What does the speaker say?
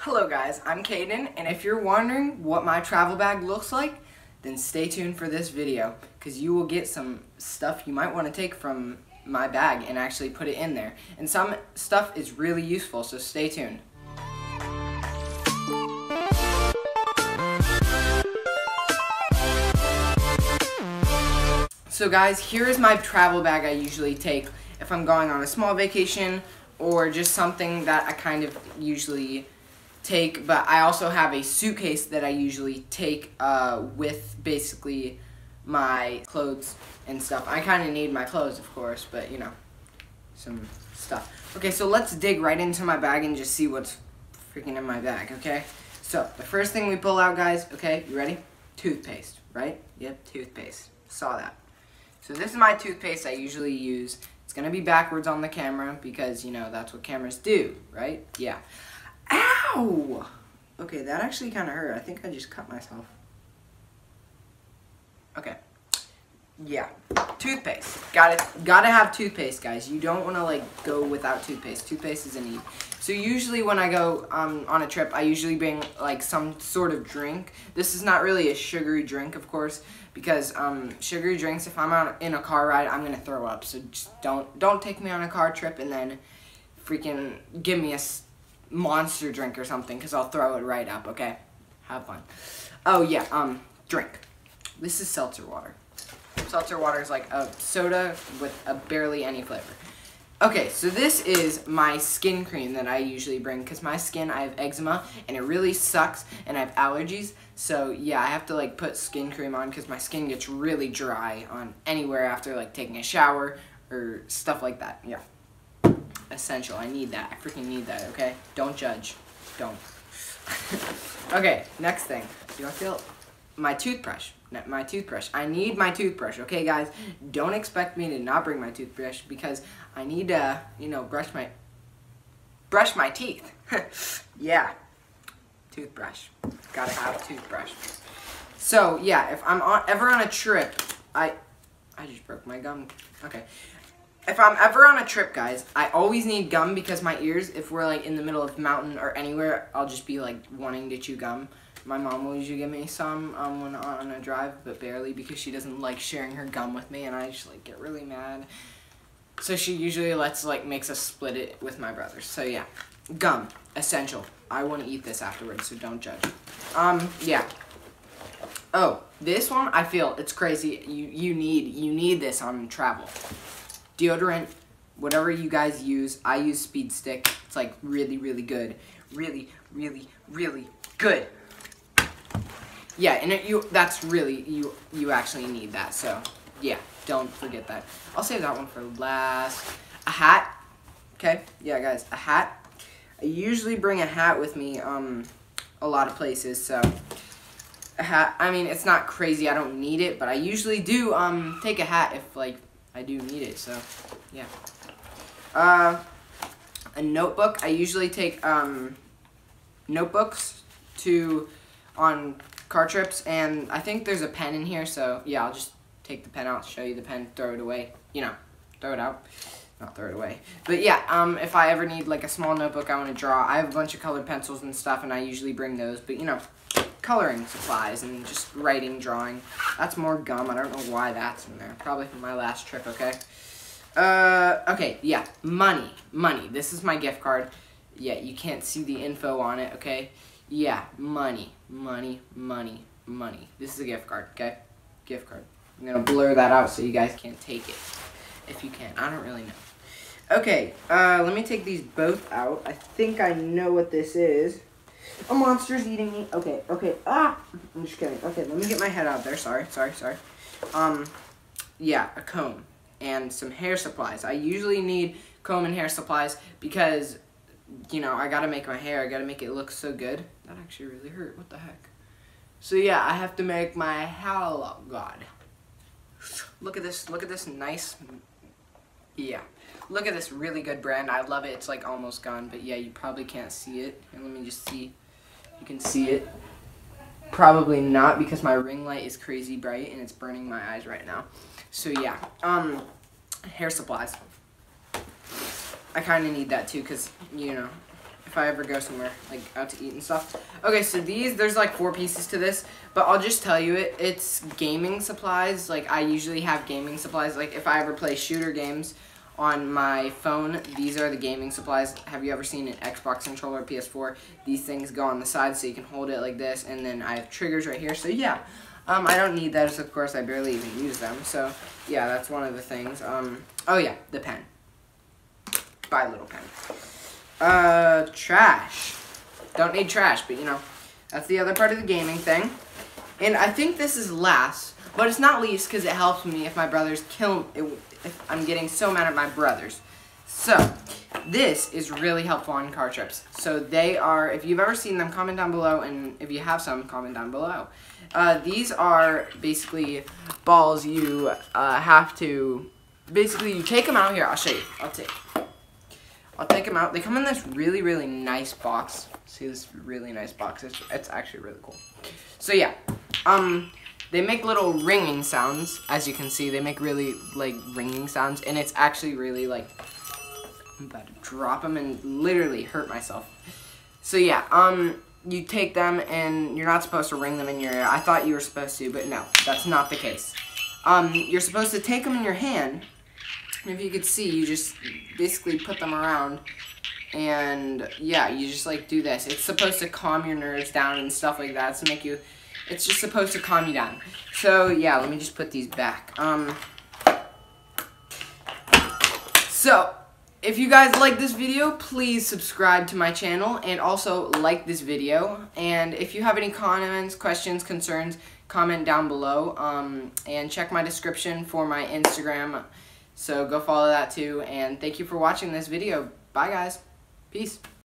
Hello guys, I'm Caden, and if you're wondering what my travel bag looks like, then stay tuned for this video, because you will get some stuff you might want to take from my bag and actually put it in there. And some stuff is really useful, so stay tuned. So guys, here is my travel bag I usually take if I'm going on a small vacation or just something that I kind of usually take, but I also have a suitcase that I usually take with basically my clothes and stuff. I kind of need my clothes, of course, but you know, some stuff. Okay, so let's dig right into my bag and just see what's freaking in my bag, okay? So, the first thing we pull out, guys, okay, you ready? Toothpaste, right? Yep, toothpaste. Saw that. So this is my toothpaste I usually use. It's gonna be backwards on the camera because, you know, that's what cameras do, right? Yeah. Ow! Okay, that actually kind of hurt. I think I just cut myself. Okay. Yeah. Toothpaste. Gotta have toothpaste, guys. You don't want to, like, go without toothpaste. Toothpaste is a need. So usually when I go on a trip, I usually bring, like, some sort of drink. This is not really a sugary drink, of course, because sugary drinks, if I'm in a car ride, I'm going to throw up. So just don't take me on a car trip and then freaking give me a monster drink or something, because I'll throw it right up, okay? Have fun. Oh, yeah, drink. This is seltzer water. Seltzer water is like a soda with barely any flavor. Okay, so this is my skin cream that I usually bring, because my skin, I have eczema, and it really sucks, and I have allergies, so yeah, I have to, like, put skin cream on, because my skin gets really dry on anywhere after, like, taking a shower, or stuff like that, yeah. Essential, I need that, I freaking need that, okay? Don't judge, don't. Okay, next thing, do I feel my toothbrush? My toothbrush. I need my toothbrush, okay, guys? Don't expect me to not bring my toothbrush, because I need to, you know, brush my teeth. Yeah, toothbrush. Gotta have toothbrush. So yeah, if I'm ever on a trip, I just broke my gum. Okay. If I'm ever on a trip, guys, I always need gum, because my ears, if we're like in the middle of a mountain or anywhere, I'll just be like wanting to chew gum. My mom will usually give me some when on a drive, but barely, because she doesn't like sharing her gum with me, and I just like get really mad. So she usually makes us split it with my brothers. So yeah, gum, essential. I want to eat this afterwards, so don't judge. Yeah. Oh, this one, I feel it's crazy. You need this on travel. Deodorant, whatever you guys use. I use Speed Stick. It's like really, really good. Really, really, really good. Yeah, and that's really, you actually need that, so yeah, don't forget that. I'll save that one for last. A hat, okay, yeah guys, a hat. I usually bring a hat with me a lot of places, so a hat, I mean, it's not crazy, I don't need it, but I usually do take a hat if, like, I do need it, so yeah. A notebook, I usually take notebooks on car trips, and I think there's a pen in here, so yeah, I'll just take the pen out, show you the pen, throw it away, you know, throw it out, not throw it away. But yeah, if I ever need like a small notebook I want to draw, I have a bunch of colored pencils and stuff, and I usually bring those, but you know, coloring supplies and just writing, drawing. That's more gum, I don't know why that's in there, probably from my last trip, okay? Okay, yeah, money, this is my gift card. Yeah, you can't see the info on it, okay? Yeah, money. This is a gift card, okay? Gift card. I'm gonna blur that out so you guys can't take it. If you can, I don't really know. Okay, let me take these both out. I think I know what this is. A monster's eating me. Okay, ah! I'm just kidding. Okay, let me get my head out there. Sorry. Yeah, a comb and some hair supplies. I usually need comb and hair supplies because, you know, I gotta make my hair. I gotta make it look so good. That actually really hurt. What the heck? So yeah, I have to make my hair look good. Look at this. Look at this nice. Yeah. Look at this really good brand. I love it. It's like almost gone, but yeah, you probably can't see it. And let me just see. You can see it. Probably not, because my ring light is crazy bright and it's burning my eyes right now. So yeah. Hair supplies. I kind of need that too, because, you know, if I ever go somewhere, like, out to eat and stuff. Okay, so there's, like, 4 pieces to this, but I'll just tell you it's gaming supplies. Like, I usually have gaming supplies. Like, if I ever play shooter games on my phone, these are the gaming supplies. Have you ever seen an Xbox controller, PS4? These things go on the side so you can hold it like this, and then I have triggers right here. So, yeah. I don't need those, of course. I barely even use them. So, yeah, that's one of the things. Oh, yeah, the pen. Buy a little pen. Trash. Don't need trash, but, you know, that's the other part of the gaming thing. And I think this is last, but it's not least because it helps me if my brothers kill me, if I'm getting so mad at my brothers. So, this is really helpful on car trips. So they are, if you've ever seen them, comment down below, and if you have some, comment down below. These are basically balls you have to, basically you take them out here. I'll show you. I'll take them out. They come in this really, really nice box. See this really nice box? It's actually really cool. So yeah, they make little ringing sounds. As you can see, they make really, like, ringing sounds, and it's actually really, like, I'm about to drop them and literally hurt myself. So yeah, you take them, and you're not supposed to ring them in your ear. I thought you were supposed to, but no, that's not the case. You're supposed to take them in your hand, and if you could see, you just basically put them around, and yeah, you just, like, do this. It's supposed to calm your nerves down and stuff like that, to make you, it's just supposed to calm you down. So yeah, let me just put these back. So, if you guys like this video, please subscribe to my channel, and also like this video. And if you have any comments, questions, concerns, comment down below. And check my description for my Instagram. So go follow that too. And thank you for watching this video. Bye guys. Peace.